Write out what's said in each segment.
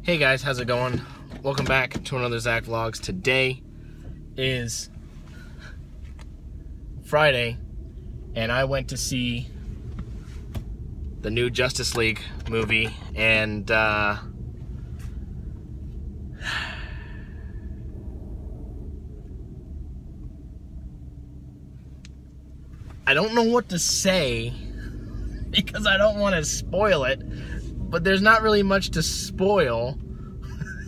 Hey guys, how's it going? Welcome back to another Zakvlogz. Today is Friday, and I went to see the new Justice League movie, and I don't know what to say because I don't want to spoil it, but there's not really much to spoil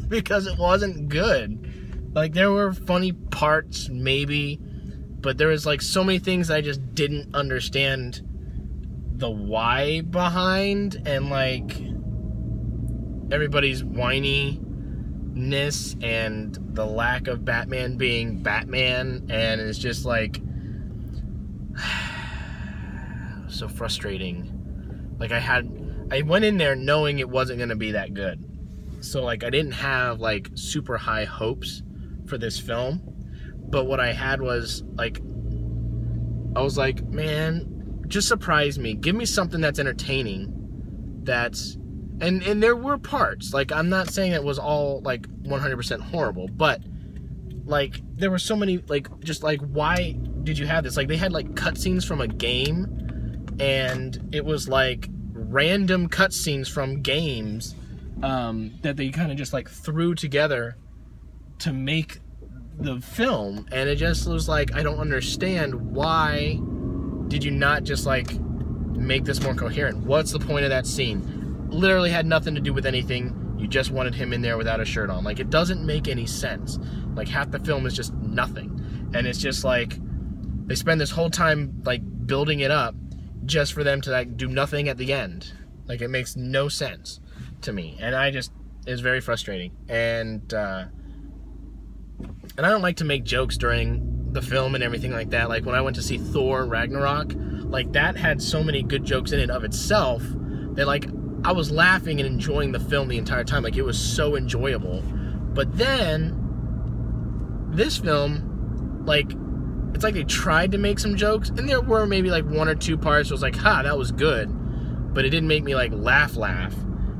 because it wasn't good. Like, there were funny parts, maybe, but there was, like, so many things I just didn't understand the why behind, and, like, everybody's whininess and the lack of Batman being Batman, and it's just, like, so frustrating. Like, I went in there knowing it wasn't going to be that good. So, like, I didn't have, like, super high hopes for this film. But what I had was, like, I was like, man, just surprise me. Give me something that's entertaining. That's, and there were parts. Like, I'm not saying it was all, like, 100% horrible. But, like, there were so many, like, just, like, why did you have this? Like, they had, like, cutscenes from a game. And it was, like, random cutscenes from games that they kind of just like threw together to make the film, and it just was like, I don't understand, why did you not just like make this more coherent? What's the point of that scene? Literally had nothing to do with anything. You just wanted him in there without a shirt on. Like, it doesn't make any sense. Like, half the film is just nothing, and it's just like they spend this whole time like building it up just for them to like do nothing at the end. Like, it makes no sense to me, and it's very frustrating. And I don't like to make jokes during the film and everything like that. Like, when I went to see Thor Ragnarok, like, that had so many good jokes in it of itself that, like, I was laughing and enjoying the film the entire time. Like, it was so enjoyable. But then this film, like, it's like they tried to make some jokes, and there were maybe like one or two parts where I was like, ha, that was good, but it didn't make me like laugh.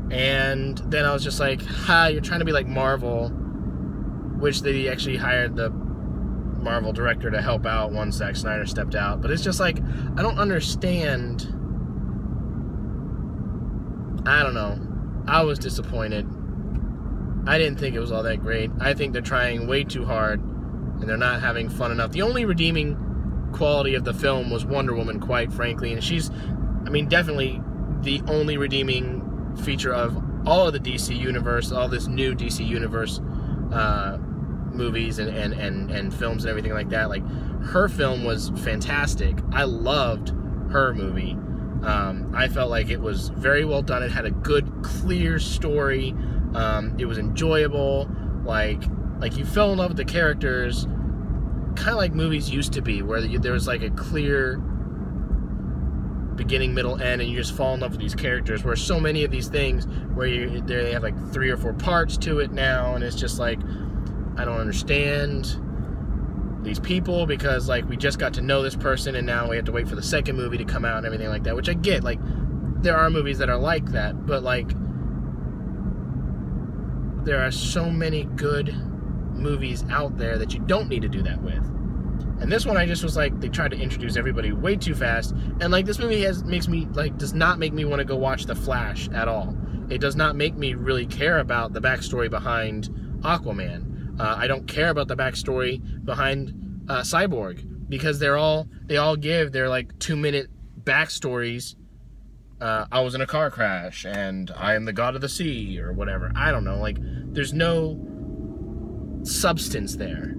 And then I was just like, ha, you're trying to be like Marvel, which they actually hired the Marvel director to help out once Zack Snyder stepped out. But it's just like, I don't understand. I don't know. I was disappointed. I didn't think it was all that great. I think they're trying way too hard, and they're not having fun enough. The only redeeming quality of the film was Wonder Woman, quite frankly, and she's, I mean, definitely the only redeeming feature of all of the DC universe, all this new DC universe movies and films and everything like that. Like, her film was fantastic. I loved her movie. I felt like it was very well done. It had a good, clear story. It was enjoyable. Like you fell in love with the characters, kind of like movies used to be, where there was like a clear beginning, middle, end, and you just fall in love with these characters. Where so many of these things, where they have like 3 or 4 parts to it now, and it's just like, I don't understand these people, because like we just got to know this person, and now we have to wait for the second movie to come out and everything like that. Which I get, like, there are movies that are like that, but like, there are so many good movies out there that you don't need to do that with. And this one, I just was like, they tried to introduce everybody way too fast, and like, this movie does not make me want to go watch The Flash at all. It does not make me really care about the backstory behind Aquaman. I don't care about the backstory behind Cyborg, because they all give their like 2-minute backstories. I was in a car crash, and I am the god of the sea, or whatever. I don't know. Like, there's no substance there,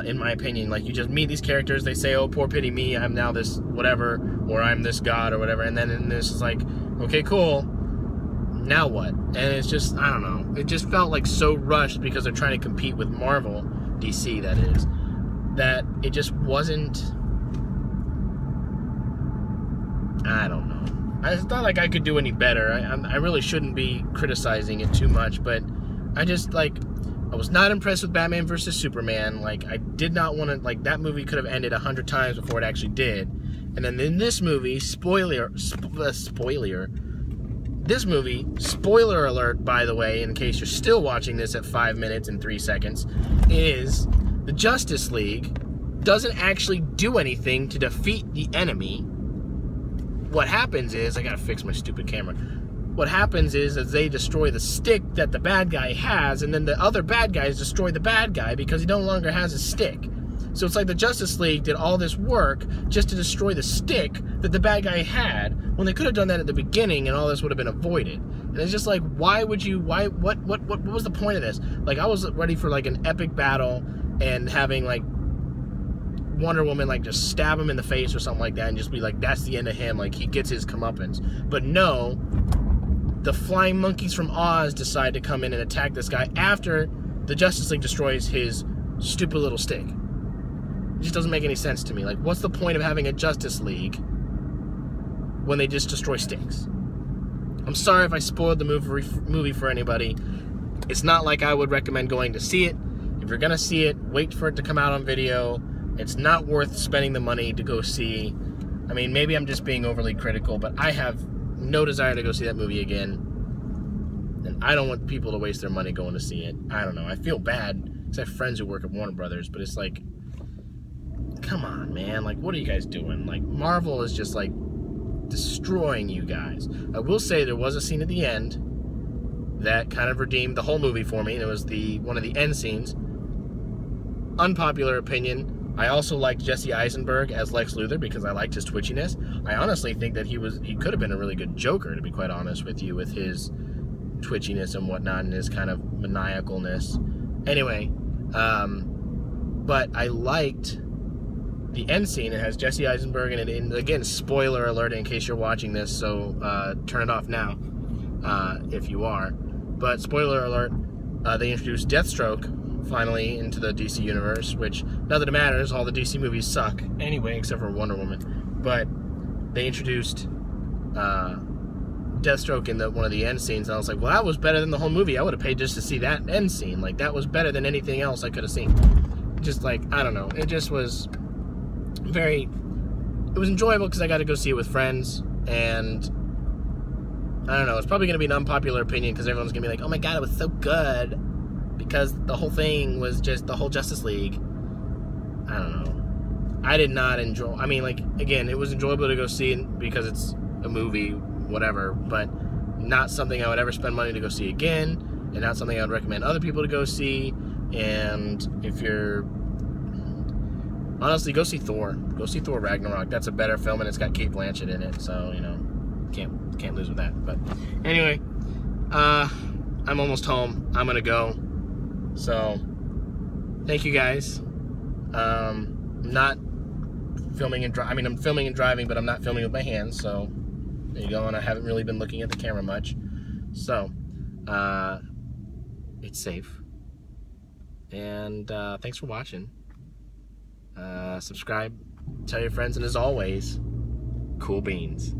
in my opinion. Like, you just meet these characters, they say, oh, poor pity me, I'm now this whatever, or I'm this god, or whatever, and then this is like, okay, cool, now what? And it's just, I don't know. It just felt like so rushed, because they're trying to compete with Marvel, DC, that is, that it just wasn't, I don't know. I thought like I could do any better. I really shouldn't be criticizing it too much, but I just, like, I was not impressed with Batman vs. Superman. Like, I did not want to, like, that movie could have ended 100 times before it actually did. And then in this movie, spoiler, this movie, spoiler alert, by the way, in case you're still watching this at 5 minutes and 3 seconds, is the Justice League doesn't actually do anything to defeat the enemy. What happens is, I gotta fix my stupid camera. What happens is they destroy the stick that the bad guy has, and then the other bad guys destroy the bad guy because he no longer has a stick. So it's like the Justice League did all this work just to destroy the stick that the bad guy had, when they could have done that at the beginning and all this would have been avoided. And it's just like, what was the point of this? Like, I was ready for like an epic battle and having like Wonder Woman like just stab him in the face or something like that and just be like, that's the end of him, like he gets his comeuppance. But no, the flying monkeys from Oz decide to come in and attack this guy after the Justice League destroys his stupid little stick. It just doesn't make any sense to me. Like, what's the point of having a Justice League when they just destroy sticks? I'm sorry if I spoiled the movie for anybody. It's not like I would recommend going to see it. If you're gonna see it, wait for it to come out on video. It's not worth spending the money to go see. I mean, maybe I'm just being overly critical, but I have no desire to go see that movie again. And I don't want people to waste their money going to see it. I don't know. I feel bad because I have friends who work at Warner Brothers, but it's like, come on, man. Like, what are you guys doing? Like, Marvel is just, like, destroying you guys. I will say there was a scene at the end that kind of redeemed the whole movie for me, and it was one of the end scenes. Unpopular opinion, I also liked Jesse Eisenberg as Lex Luthor because I liked his twitchiness. I honestly think that he could have been a really good Joker, to be quite honest with you, with his twitchiness and whatnot and his kind of maniacalness. Anyway, but I liked the end scene. It has Jesse Eisenberg in it, and again, spoiler alert in case you're watching this, so turn it off now if you are. But spoiler alert, they introduced Deathstroke finally into the DC universe, which, not that it matters, all the DC movies suck anyway, except for Wonder Woman. But they introduced Deathstroke in one of the end scenes, and I was like, well, that was better than the whole movie. I would have paid just to see that end scene. Like, that was better than anything else I could have seen. Just like, I don't know, it just was it was enjoyable because I got to go see it with friends, and I don't know, it's probably going to be an unpopular opinion because everyone's going to be like, oh my god, it was so good, because the whole thing was just the whole Justice League. I don't know. I did not enjoy, I mean, like, again, it was enjoyable to go see it because it's a movie, whatever, but not something I would ever spend money to go see again, and not something I would recommend other people to go see. And if you're, honestly, go see Thor. Go see Thor Ragnarok. That's a better film, and it's got Cate Blanchett in it, so, you know, can't lose with that. But anyway, I'm almost home. I'm gonna go. So, thank you guys. Not filming and driving. I mean, I'm filming and driving, but I'm not filming with my hands, so there you go. And I haven't really been looking at the camera much. So, it's safe. And thanks for watching. Subscribe, tell your friends, and as always, cool beans.